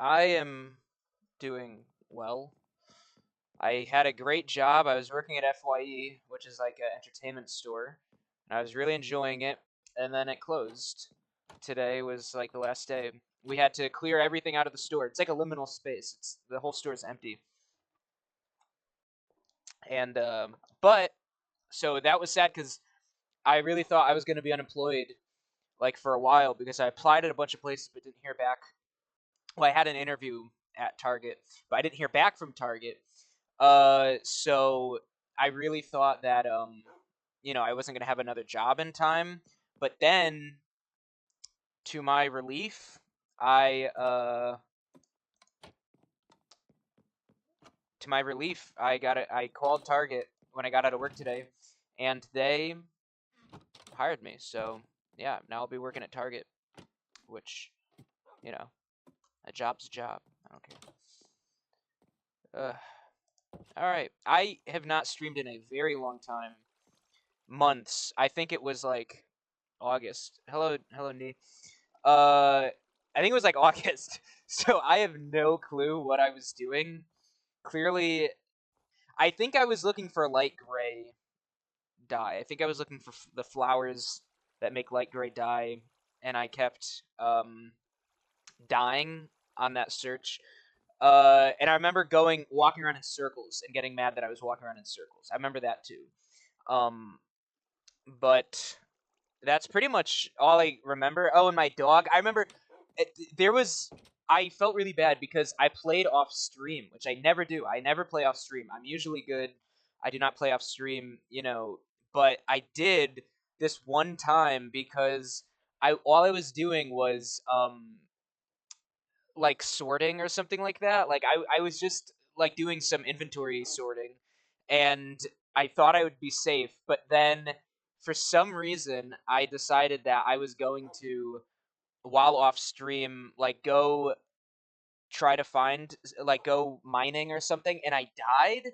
I am doing well. I had a great job. I was working at FYE, which is like an entertainment store, and I was really enjoying it. And then it closed. Today was like the last day. We had to clear everything out of the store. It's like a liminal space. The whole store is empty. And but so that was sad because I really thought I was going to be unemployed like for a while because I applied at a bunch of places but didn't hear back. Well, I had an interview at Target, but I didn't hear back from Target. So I really thought that I wasn't gonna have another job in time. But then, to my relief, I called Target when I got out of work today, and they hired me. So yeah, now I'll be working at Target, which you know, a job's a job. I don't care. All right, I have not streamed in a very long time. Months. I think it was like August. Hello, Nee. Uh, I think it was like August. So I have no clue what I was doing. Clearly, I think I was looking for light gray dye. I think I was looking for the flowers that make light gray dye, and I kept dying on that search. And I remember walking around in circles and getting mad that I was walking around in circles. I remember that too. Um, but that's pretty much all I remember. Oh, and my dog. I remember there was. I felt really bad because I played off stream, which I never do. I never play off stream. I'm usually good. I do not play off stream, but I did this one time because I all I was doing was like sorting or something like that. Like I was just like doing some inventory sorting, and I thought I would be safe, but then for some reason I decided that I was going to, while off stream, like go try to find, like go mining or something, and I died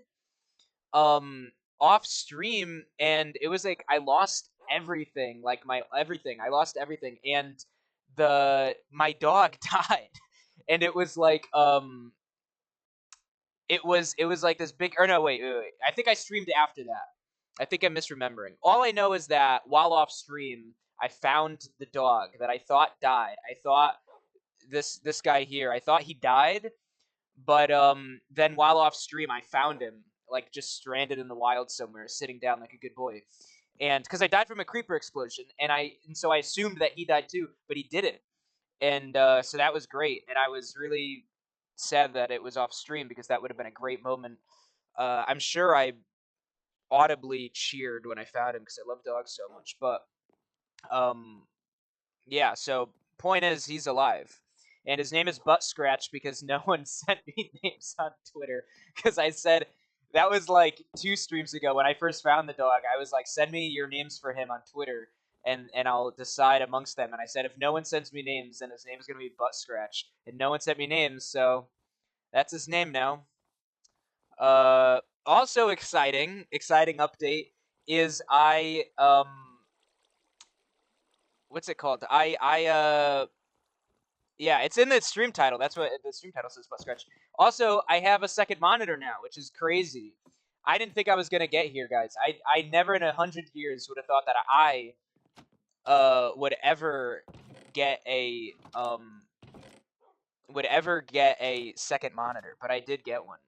um off stream, and it was like I lost everything, like my everything. I lost everything, and the my dog died, and it was like it was like this big, or no, wait. I think I streamed after that. I think I'm misremembering. All I know is that while off stream, I found the dog that I thought died. I thought this guy here, I thought he died, but then while off stream, I found him like just stranded in the wild somewhere, sitting down like a good boy. And because I died from a creeper explosion, and so I assumed that he died too, but he didn't. And so that was great, and I was really sad that it was off stream because that would have been a great moment. I'm sure I audibly cheered when I found him because I love dogs so much. But um, yeah. So point is, he's alive, and his name is Butt Scratch because no one sent me names on Twitter because I said. That was like 2 streams ago when I first found the dog. I was like, send me your names for him on Twitter, and I'll decide amongst them. And I said, if no one sends me names, then his name is going to be Butt Scratch. And no one sent me names, so that's his name now. Also exciting update is what's it called? Yeah, it's in the stream title. That's what the stream title says, Butt Scratch. Also, I have a second monitor now, which is crazy. I didn't think I was gonna get here, guys. I never in 100 years would have thought that I would ever get a second monitor, but I did get one.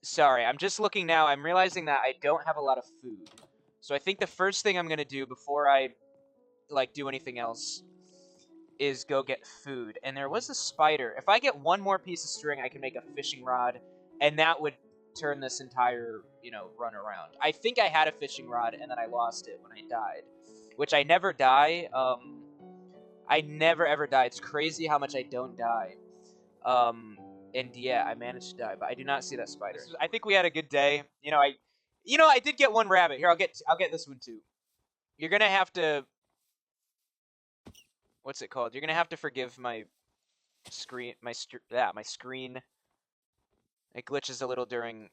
Sorry, I'm just looking now. I'm realizing that I don't have a lot of food, so I think the first thing I'm gonna do before I like do anything else is go get food. And there was a spider. If I get one more piece of string, I can make a fishing rod, and that would turn this entire, run around. I think I had a fishing rod, and then I lost it when I died, which I never die. I never ever die. It's crazy how much I don't die. And yeah, I managed to die, but I do not see that spider. I think we had a good day. I did get one rabbit. Here, I'll get this one too. You're gonna have to, what's it called? You're gonna have to forgive my screen, my screen. It glitches a little during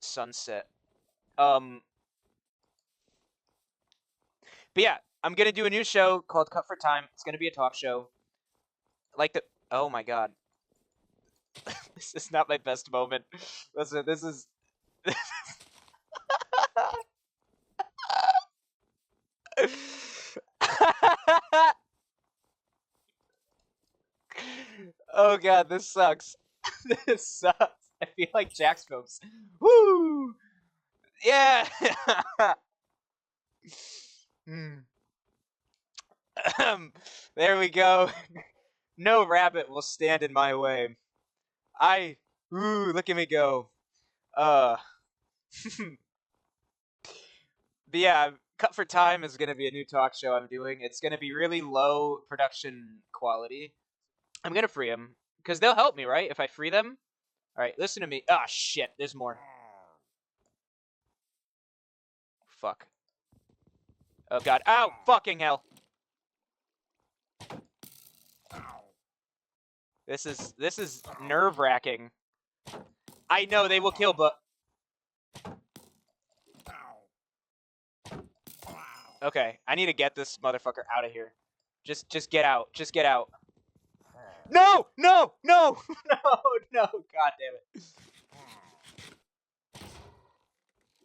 sunset. But yeah, I'm gonna do a new show called Cut for Time. It's gonna be a talk show. Like the Oh my god. This is not my best moment. Listen, this is... Oh god, this sucks. This sucks. I feel like Jack's films. Woo! Yeah! Hmm. There we go. No rabbit will stand in my way. Ooh, look at me go. Uh, but yeah, Cut for Time is going to be a new talk show I'm doing. It's going to be really low production quality. I'm going to free them because they'll help me, right? If I free them. All right, listen to me. Ah, shit. There's more. Fuck. Oh god. Ow! Fucking hell. This is nerve wracking. I know they will kill, but okay. I need to get this motherfucker out of here. Just get out. Just get out. No! No! No! No! No! God damn it.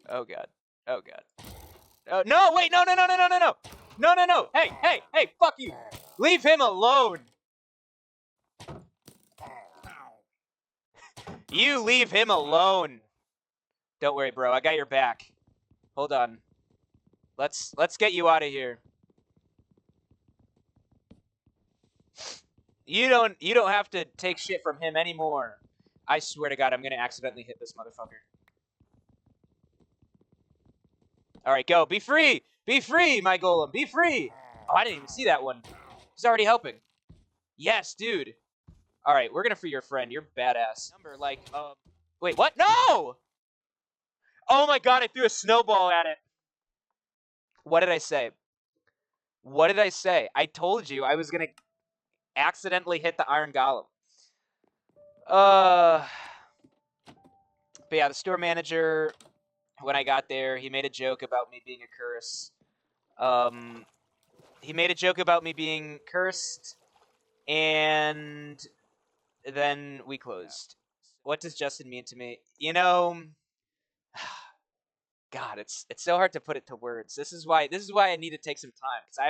Oh god. Oh god. No! Wait! No! No! No! No! No! No! No! No! No! No! Hey! Hey! Hey! Fuck you! Leave him alone! You leave him alone! Don't worry, bro. I got your back. Hold on. Let's get you out of here. You don't have to take shit from him anymore. I swear to God, I'm gonna accidentally hit this motherfucker. All right, go. Be free. Be free, my golem. Be free. Oh, I didn't even see that one. He's already helping. Yes, dude. All right, we're gonna free your friend. You're badass. Number like Wait, what? No! Oh my God, I threw a snowball at it. What did I say? What did I say? I told you I was gonna accidentally hit the iron golem. But yeah, the store manager, when I got there, he made a joke about me being a curse. He made a joke about me being cursed, and then we closed. What does Justin mean to me? You know, God, it's so hard to put it to words. This is why I need to take some time because I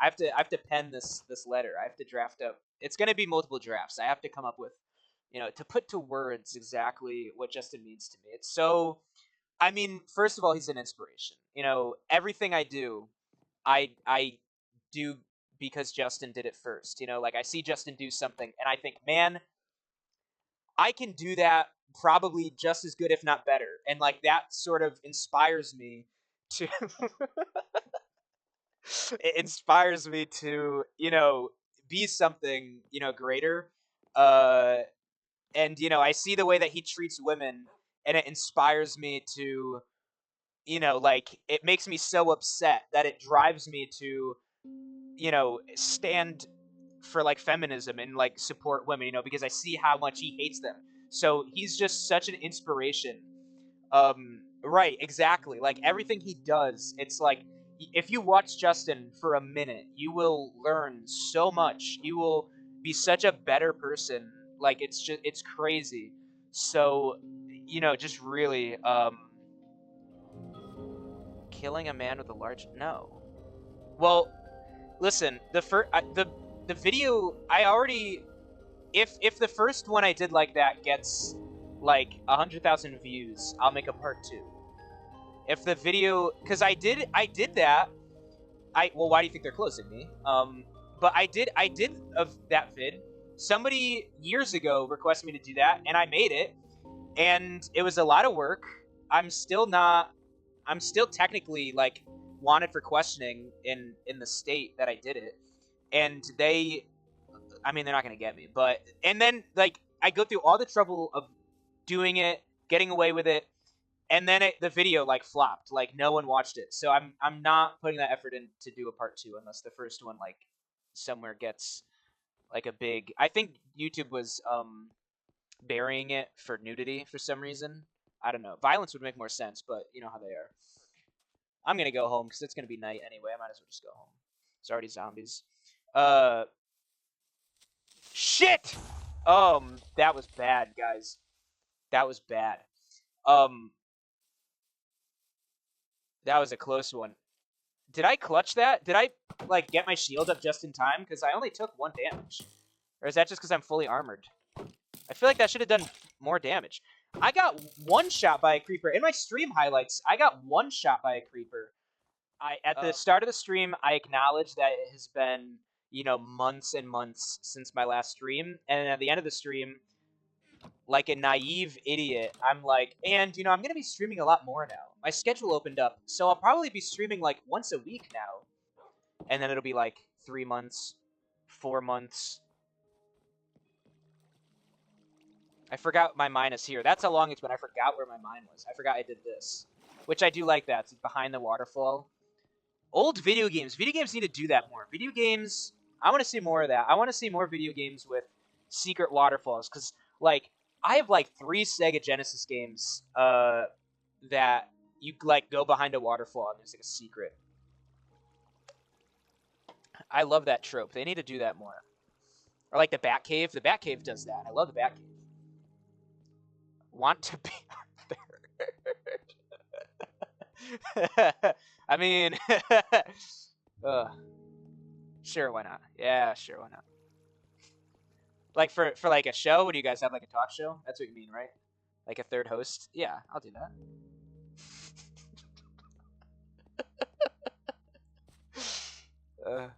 have to pen this letter. I have to draft up. It's going to be multiple drafts. I have to come up with, to put to words exactly what Justin means to me. It's so. I mean, first of all, he's an inspiration. Everything I do, I do because Justin did it first. Like I see Justin do something and I think, man, I can do that probably just as good, if not better. And like that sort of inspires me to it inspires me to, be something, greater. Uh and I see the way that he treats women and it inspires me to, like it makes me so upset that it drives me to, stand for like feminism and like support women, because I see how much he hates them. So he's just such an inspiration. Right, exactly. Like everything he does, it's like if you watch Justin for a minute, you will learn so much. You will be such a better person. Like it's crazy. So, just really killing a man with a large no. Well, listen, the video I already if the first one I did like that gets like 100,000 views, I'll make a part 2. If the video, because I did that. Well, why do you think they're closing me? But I did of that vid. Somebody years ago requested me to do that, and I made it, and it was a lot of work. I'm still not. I'm still technically like wanted for questioning in the state that I did it, and I mean, they're not gonna get me, but and then like I go through all the trouble of doing it, getting away with it, and then the video like flopped, like no one watched it. So I'm not putting that effort in to do a part 2 unless the first one like somewhere gets like a big. I think YouTube was burying it for nudity for some reason. I don't know. Violence would make more sense, but you know how they are. I'm gonna go home because it's gonna be night anyway. I might as well just go home. It's already zombies. Uh, Shit! That was bad, guys. That was bad. That was a close one. Did I clutch that? Did I, like, get my shield up just in time? Because I only took 1 damage. Or is that just because I'm fully armored? I feel like that should have done more damage. I got one shot by a creeper. In my stream highlights, I got one shot by a creeper. At the start of the stream, I acknowledge that it has been, you know, months and months since my last stream. And at the end of the stream, like a naive idiot, I'm like, and, you know, I'm going to be streaming a lot more now. My schedule opened up, so I'll probably be streaming, like, once a week now. And then it'll be, like, 3 months, 4 months. I forgot my mine is here. That's how long it's been. I forgot where my mine was. I forgot I did this. Which I do like that. It's behind the waterfall. Old video games. Video games need to do that more. Video games, I want to see more of that. I want to see more video games with secret waterfalls. Because, like, I have, like, 3 Sega Genesis games that you, like, go behind a waterfall and there's, like, a secret. I love that trope. They need to do that more. Or, like, the Batcave. The Batcave does that. I love the Batcave. Want to be third. I mean, sure, why not? Yeah, sure, why not? Like for like a show, what do you guys have, like a talk show? That's what you mean, right? Like a third host? Yeah, I'll do that.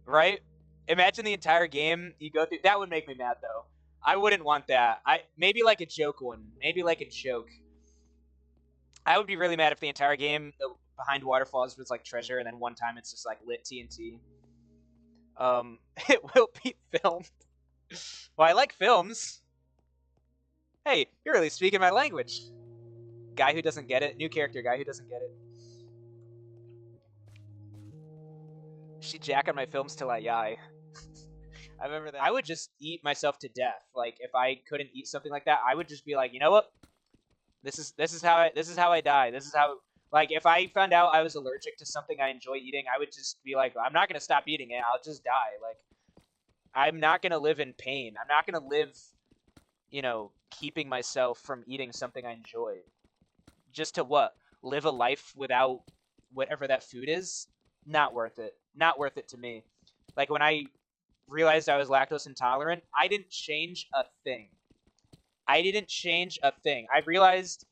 Right? Imagine the entire game you go through. That would make me mad, though. I wouldn't want that. Maybe like a joke one. Maybe like a joke. I would be really mad if the entire game behind waterfalls was like treasure, and then one time it's just like lit TNT. It will be filmed. Well, I like films. Hey, you're really speaking my language. Guy who doesn't get it. New character, guy who doesn't get it. She jack on my films till I die. I remember that. I would just eat myself to death. Like, if I couldn't eat something like that, I would just be like, you know what? This is how I die. This is how, like, if I found out I was allergic to something I enjoy eating, I would just be like, I'm not gonna stop eating it. I'll just die. Like, I'm not gonna live in pain. I'm not gonna live, you know, keeping myself from eating something I enjoy. Just to what? Live a life without whatever that food is? Not worth it. Not worth it to me. Like, when I realized I was lactose intolerant, I didn't change a thing. I didn't change a thing. I realized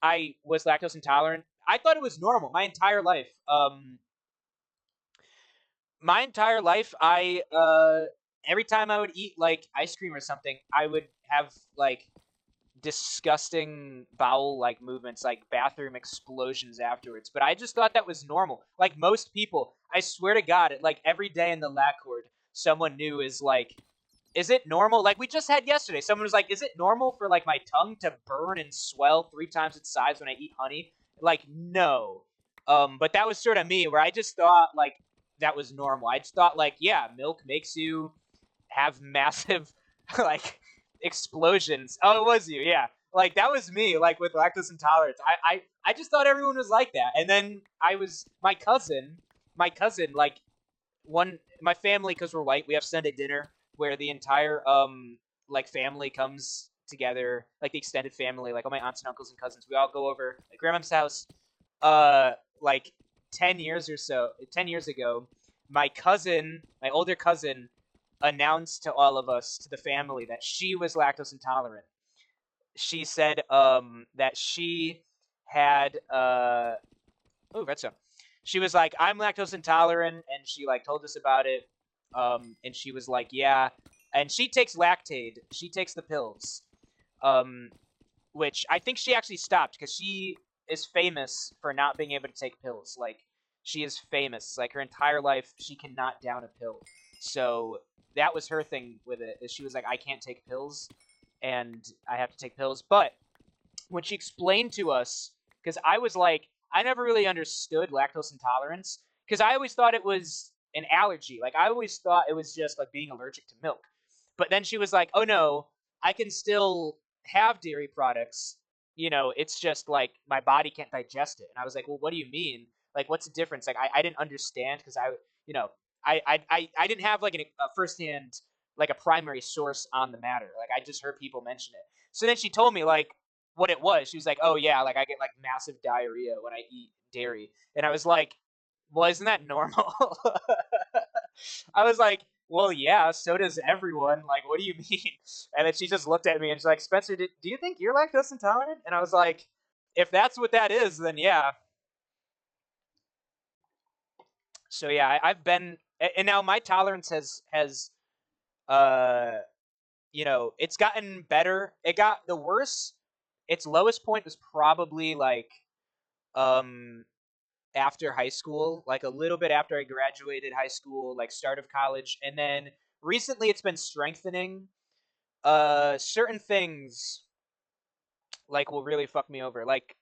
I was lactose intolerant. I thought it was normal my entire life. Every time I would eat like ice cream or something, I would have like disgusting bowel like movements, like bathroom explosions afterwards. But I just thought that was normal. Like most people, I swear to God, like every day in the LACord, someone new is like, is it normal? Like we just had yesterday, someone was like, is it normal for like my tongue to burn and swell 3 times its size when I eat honey? Like, no. But that was sort of me, where I just thought like that was normal. I just thought like, yeah, milk makes you have massive like explosions. Oh, it was you, yeah. Like that was me, like with lactose intolerance. I just thought everyone was like that. And then my cousin, like my family, because we're white, we have Sunday dinner where the entire like family comes together, like the extended family, like all my aunts and uncles and cousins. We all go over at grandma's house. Like 10 years ago, my older cousin, announced to all of us, to the family, that she was lactose intolerant. She said that she had redstone. She was like, I'm lactose intolerant, and she like told us about it. And she was like, yeah, and she takes Lactaid. She takes the pills. Which I think she actually stopped because she is famous for not being able to take pills. Like, she is famous. Like, her entire life, she cannot down a pill. So that was her thing with it. Is she was like, I can't take pills, and I have to take pills. But when she explained to us, because I was like, I never really understood lactose intolerance, because I always thought it was an allergy. Like, I always thought it was just like being allergic to milk. But then she was like, oh no, I can still have dairy products. You know, it's just like my body can't digest it. And I was like, well, what do you mean? Like, what's the difference? Like, I didn't understand, because you know, I didn't have like a firsthand, like a primary source on the matter. Like I just heard people mention it. So then she told me like what it was. She was like, "Oh yeah, like I get like massive diarrhea when I eat dairy," and I was like, "Well, isn't that normal?" I was like, "Well, yeah, so does everyone. Like, what do you mean?" And then she just looked at me and she's like, "Spencer, do you think you're lactose intolerant?" And I was like, "If that's what that is, then yeah." So yeah, I've been, and now my tolerance has uh you know, it's gotten better. It got the worst. Its lowest point was probably like um after high school, like a little bit after I graduated high school, like start of college, and then recently it's been strengthening. Certain things like will really fuck me over, like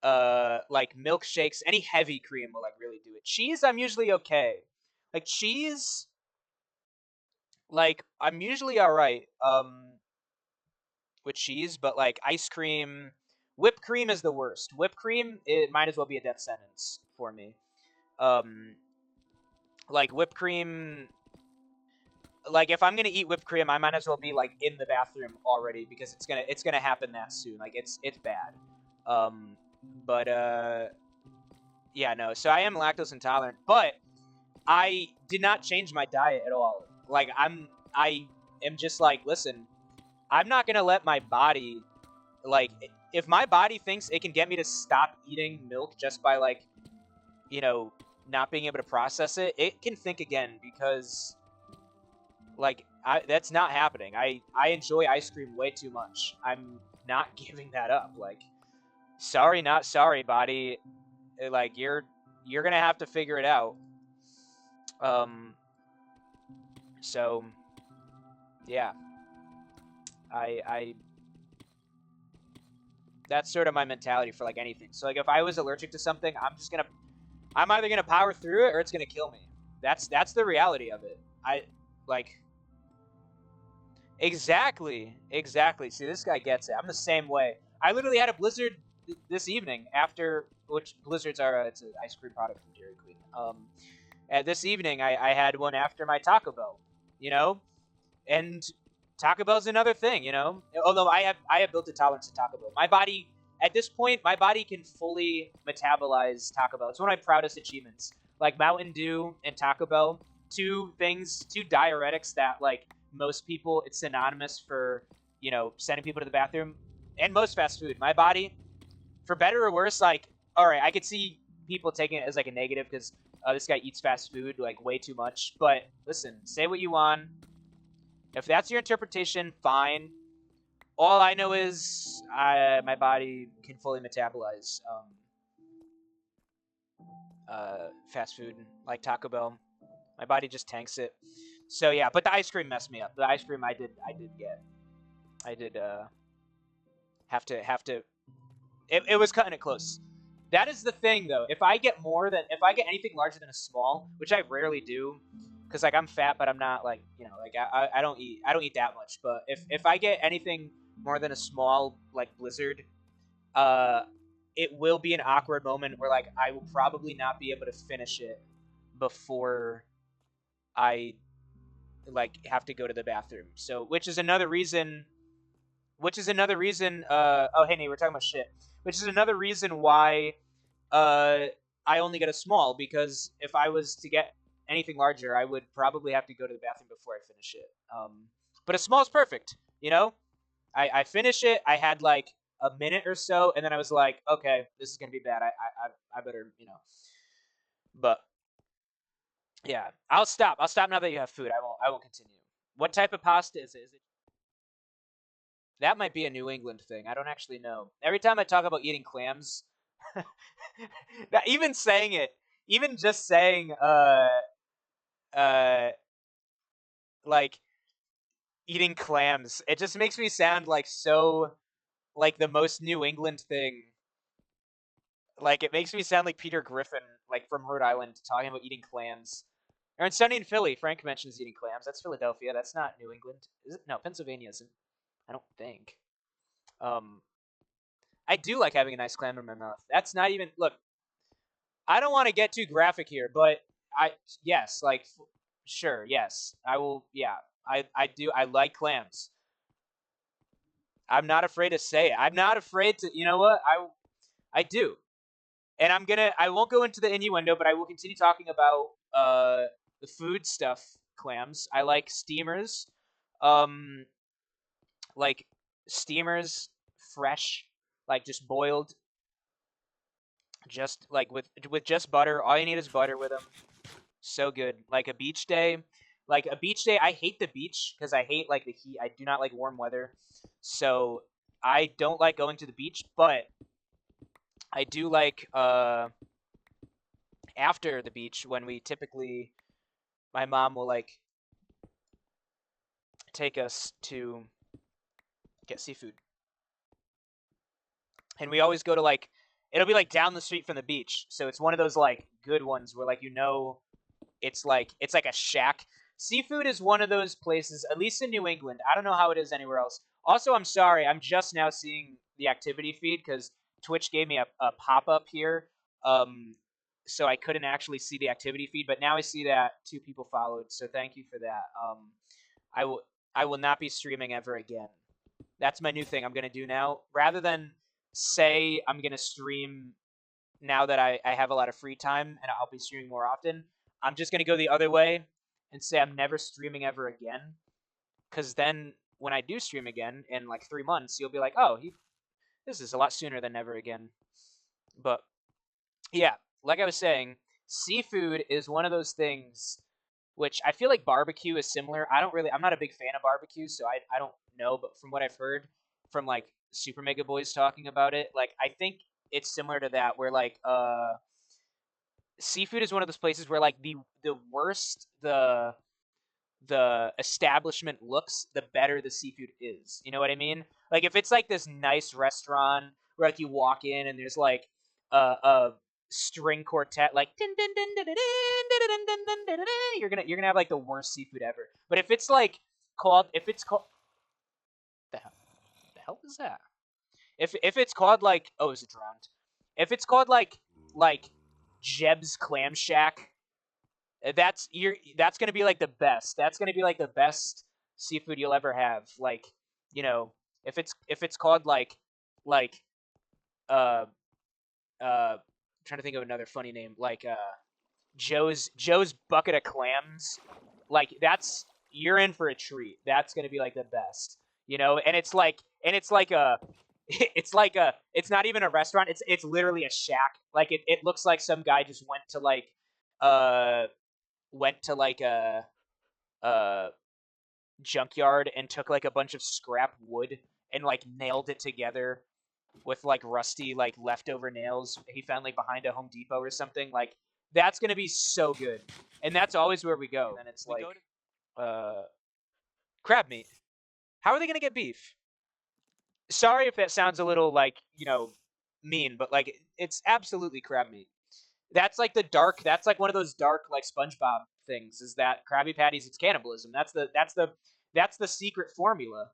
milkshakes, any heavy cream will like really do it. Cheese, I'm usually okay. Like cheese, like I'm usually all right. With cheese, but like ice cream, whipped cream is the worst. Whipped cream, it might as well be a death sentence for me. Um, like whipped cream, like if I'm gonna eat whipped cream, I might as well be like in the bathroom already because it's gonna happen that soon. Like it's bad. Um, but yeah, no. So I am lactose intolerant, but I did not change my diet at all. Like I am just like, listen, I'm not gonna let my body, like, if my body thinks it can get me to stop eating milk just by like, you know, not being able to process it, it can think again because like that's not happening. I enjoy ice cream way too much. I'm not giving that up. Like, sorry, not sorry, body. Like you're gonna have to figure it out. Um. So yeah, I that's sort of my mentality for like anything. So like if I was allergic to something, I'm either gonna power through it or it's gonna kill me. That's the reality of it. I like exactly. See, this guy gets it. I'm the same way. I literally had a blizzard this evening after, which blizzards are it's an ice cream product from Dairy Queen. This evening I had one after my Taco Bell. You know, and Taco Bell's another thing, you know. Although I have built a tolerance to Taco Bell. My body at this point, my body can fully metabolize Taco Bell. It's one of my proudest achievements. Like Mountain Dew and Taco Bell, two things, two diuretics that like most people, it's synonymous for, you know, sending people to the bathroom. And most fast food, my body, for better or worse, like, all right, I could see people taking it as like a negative because this guy eats fast food like way too much. But listen, say what you want. If that's your interpretation, fine. All I know is my body can fully metabolize fast food like Taco Bell. My body just tanks it. So yeah, but the ice cream messed me up. The ice cream I did have to. It was cutting it close. That is the thing though. If I get anything larger than a small, which I rarely do, because like I'm fat, but I'm not like, you know, like I don't eat that much. But if I get anything more than a small like blizzard, uh, it will be an awkward moment where like I will probably not be able to finish it before I like have to go to the bathroom. So which is another reason. Oh hey Nate, we're talking about shit. Which is another reason why uh, I only get a small, because if I was to get anything larger, I would probably have to go to the bathroom before I finish it. But a small is perfect. You know, I finish it. I had like a minute or so, and then I was like, okay, this is gonna be bad. I better, you know. But yeah, I'll stop. I'll stop now that you have food. I won't continue. What type of pasta is it? That might be a New England thing. I don't actually know. Every time I talk about eating clams, even saying it, even just saying uh like eating clams, it just makes me sound like so like the most New England thing. Like it makes me sound like Peter Griffin, like from Rhode Island, talking about eating clams. Or in Sunny in Philly, Frank mentions eating clams. That's Philadelphia. That's not New England. Is it? No, Pennsylvania isn't. I don't think. Um, I do like having a nice clam in my mouth. That's not even look. I don't want to get too graphic here, but yes, like sure, yes, I will. Yeah, I do. I like clams. I'm not afraid to say it. I'm not afraid to. You know what? I do, and I won't go into the innuendo, but I will continue talking about the food stuff. Clams. I like steamers. Um, like steamers, fresh, like just boiled, just like with just butter. All you need is butter with them. So good. Like a beach day. Like a beach day, I hate the beach because I hate like the heat. I do not like warm weather. So I don't like going to the beach, but I do like after the beach when we typically my mom will like take us to get seafood. And we always go to like it'll be like down the street from the beach. So it's one of those like good ones where like it's like a shack. Seafood is one of those places, at least in New England. I don't know how it is anywhere else. Also, I'm sorry, I'm just now seeing the activity feed because Twitch gave me a pop up here, so I couldn't actually see the activity feed. But now I see that 2 people followed, so thank you for that. I will I will not be streaming ever again. That's my new thing I'm gonna do now. Rather than say I'm gonna stream now that I have a lot of free time and I'll be streaming more often, I'm just gonna go the other way and say I'm never streaming ever again. Because then when I do stream again in like 3 months, you'll be like, oh, this is a lot sooner than never again. But yeah, like I was saying, seafood is one of those things which I feel like barbecue is similar. I'm not a big fan of barbecue, so I don't know, but from what I've heard from like Super Mega Boys talking about it, like I think it's similar to that where like seafood is one of those places where like the worst the establishment looks, the better the seafood is. You know what I mean? Like if it's like this nice restaurant where like you walk in and there's like a string quartet like you're gonna have like the worst seafood ever. But if it's called the hell is that? If it's called like is it drowned? If it's called like Jeb's Clam Shack, that's gonna be like the best. That's gonna be like the best seafood you'll ever have. Like you know, if it's called like uh I'm trying to think of another funny name like Joe's bucket of clams. Like that's you're in for a treat. That's gonna be like the best. And it's like a it's not even a restaurant. It's literally a shack. Like it looks like some guy just uh went to like a junkyard and took like a bunch of scrap wood and like nailed it together with like rusty like leftover nails he found like behind a Home Depot or something. Like that's gonna be so good, and that's always where we go. And it's like crab meat. How are they gonna get beef? Sorry if that sounds a little like mean, but like it's absolutely crab meat. That's like the dark. That's like one of those dark like SpongeBob things. Is that Krabby Patties? It's cannibalism. That's the secret formula.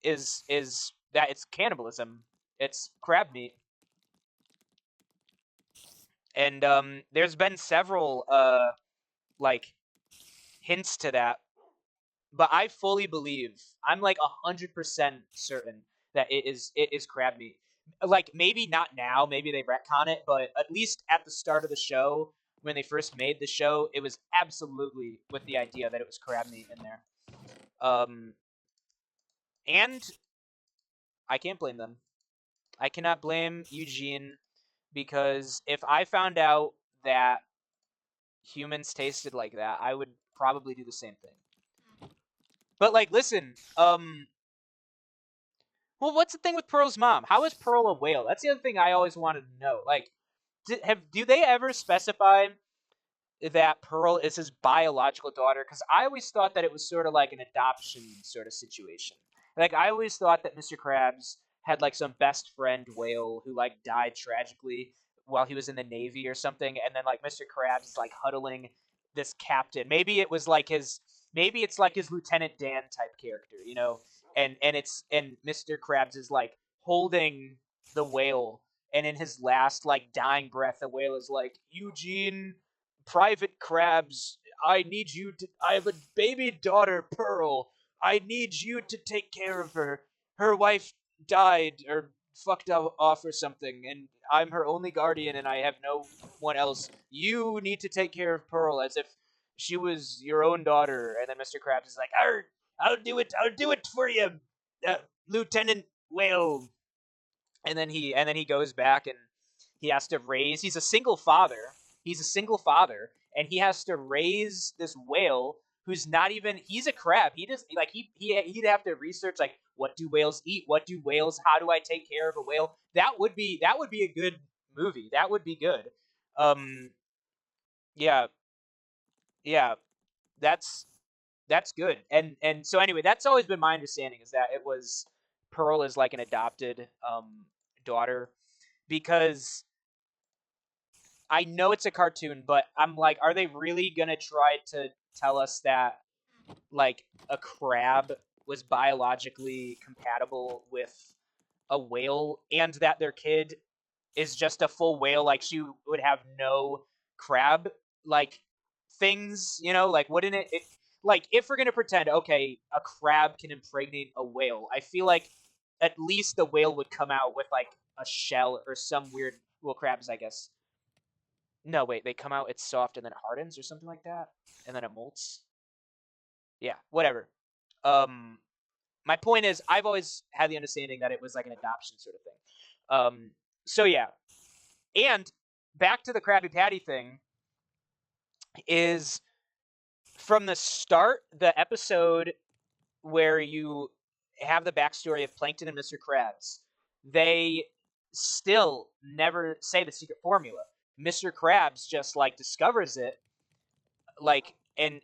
Is that it's cannibalism? It's crab meat, and there's been several like hints to that, but I fully believe I'm like 100% certain that it is crab meat. Like maybe not now, maybe they retcon it, but at least at the start of the show when they first made the show, it was absolutely with the idea that it was crab meat in there. And I can't blame them. I cannot blame Eugene because if I found out that humans tasted like that, I would probably do the same thing. But like, listen, well, what's the thing with Pearl's mom? How is Pearl a whale? That's the other thing I always wanted to know. Like, do they ever specify that Pearl is his biological daughter? Because I always thought that it was sort of like an adoption sort of situation. Like, I always thought that Mr. Krabs had like some best friend whale who like died tragically while he was in the Navy or something, and then like Mr. Krabs is like huddling this captain. Maybe it's like his Lieutenant Dan type character, and Mr. Krabs is like holding the whale, and in his last like dying breath, the whale is like, Eugene, Private Crabs, I need you to. I have a baby daughter, Pearl. I need you to take care of her. Her wife died or fucked off or something, and I'm her only guardian, and I have no one else. You need to take care of Pearl as if she was your own daughter." And then Mr. Krabs is like, I'll do it. I'll do it for you, Lieutenant Whale." And then he goes back and he has to raise. He's a single father. And he has to raise this whale who's not even. He's a crab. He just like he'd have to research like what do whales eat? What do whales? How do I take care of a whale? That would be a good movie. That would be good. Um, yeah, yeah. That's good. And so anyway, that's always been my understanding is that it was Pearl is like an adopted daughter, because I know it's a cartoon, but I'm like, are they really gonna try to tell us that like a crab was biologically compatible with a whale and that their kid is just a full whale? Like she would have no crab like things, like wouldn't it like if we're gonna pretend okay a crab can impregnate a whale, I feel like at least the whale would come out with like a shell or some weird, well, crabs I guess. No, wait, they come out, it's soft and then it hardens or something like that, and then it molts. Yeah, whatever. Um, my point is, I've always had the understanding that it was like an adoption sort of thing. So yeah, and back to the Krabby Patty thing is from the start, the episode where you have the backstory of Plankton and Mr. Krabs, they still never say the secret formula. Mr. Krabs just like discovers it, like and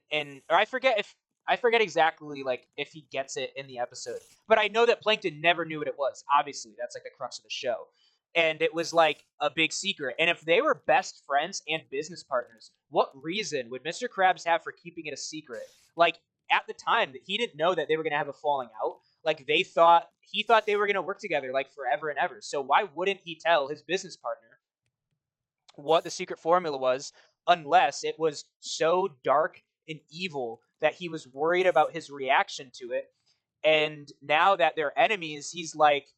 or I forget exactly like if he gets it in the episode, but I know that Plankton never knew what it was. Obviously, that's like the crux of the show, and it was like a big secret. And if they were best friends and business partners, what reason would Mr. Krabs have for keeping it a secret? Like at the time, that he didn't know that they were gonna have a falling out. Like he thought they were gonna work together like forever and ever. So why wouldn't he tell his business partner what the secret formula was, unless it was so dark and evil that he was worried about his reaction to it. And now that they're enemies, he's like,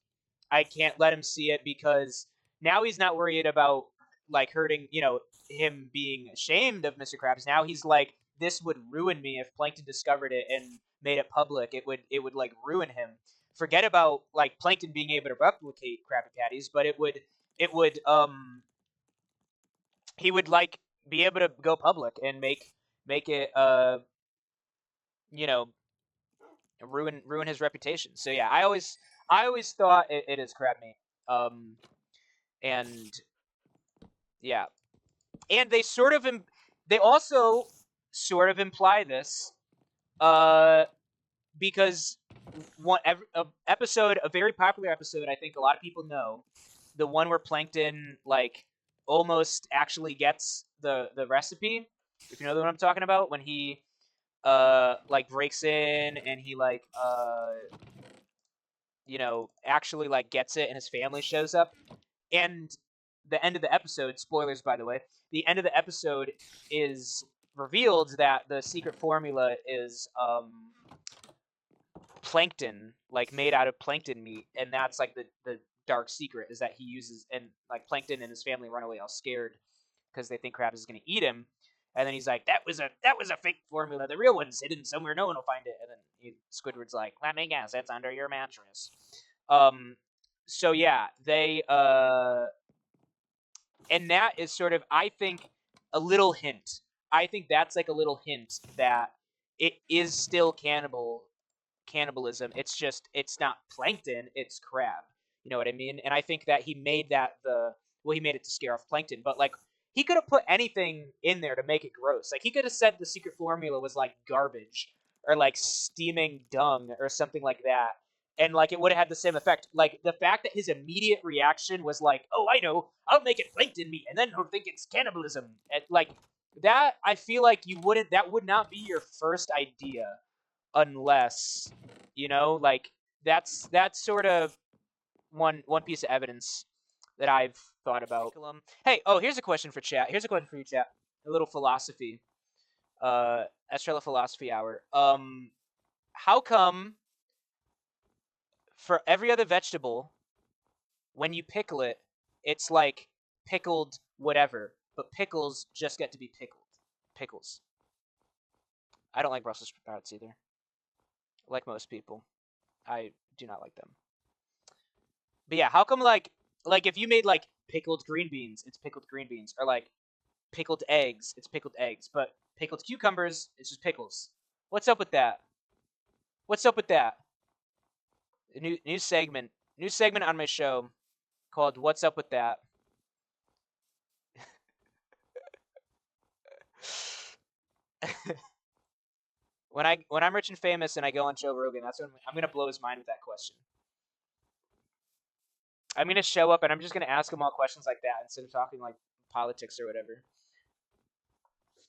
I can't let him see it, because now he's not worried about like hurting, him being ashamed of Mr. Krabs. Now he's like, this would ruin me if Plankton discovered it and made it public. It would like ruin him. Forget about like Plankton being able to replicate Krabby Patties, but it would he would like be able to go public and make it you know ruin his reputation. So yeah, I always thought it is crab meat. And yeah, and they also sort of imply this because a very popular episode, I think a lot of people know, the one where Plankton like almost actually gets the recipe. If you know what I'm talking about, when he like breaks in and he like actually like gets it and his family shows up. And the end of the episode, spoilers by the way, the end of the episode is revealed that the secret formula is plankton, like made out of plankton meat, and that's like the dark secret is that he uses, and like Plankton and his family run away all scared because they think Krabs is going to eat him. And then he's like, that was a fake formula. The real one's hidden somewhere. No one will find it. And then Squidward's like, let me guess, it's under your mattress. So yeah, they and that is sort of, I think, a little hint. I think that's like a little hint that it is still cannibalism. It's just, it's not plankton, it's crab. You know what I mean? And I think that he made he made it to scare off Plankton, but like he could have put anything in there to make it gross. Like he could have said the secret formula was like garbage or like steaming dung or something like that, and like it would have had the same effect. Like the fact that his immediate reaction was like, "Oh, I know, I'll make it plankton meat, and then he'll think it's cannibalism." And like that, I feel like that would not be your first idea unless like that's sort of one piece of evidence that I've thought about. Hey, here's a question for chat. Here's a question for you, chat. a little philosophy. Estrella Philosophy Hour. How come for every other vegetable, when you pickle it, it's like pickled whatever, but pickles just get to be pickled. Pickles. I don't like Brussels sprouts either. Like most people, I do not like them. But yeah, how come like if you made like pickled green beans, it's pickled green beans, or like pickled eggs, it's pickled eggs, but pickled cucumbers, it's just pickles. What's up with that? What's up with that? A new segment on my show called "What's Up with That." When I'm rich and famous and I go on Joe Rogan, that's when I'm gonna blow his mind with that question. I'm gonna show up and I'm just gonna ask him all questions like that instead of talking like politics or whatever.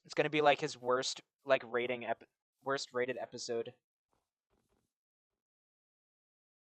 It's gonna be like his worst like worst rated episode.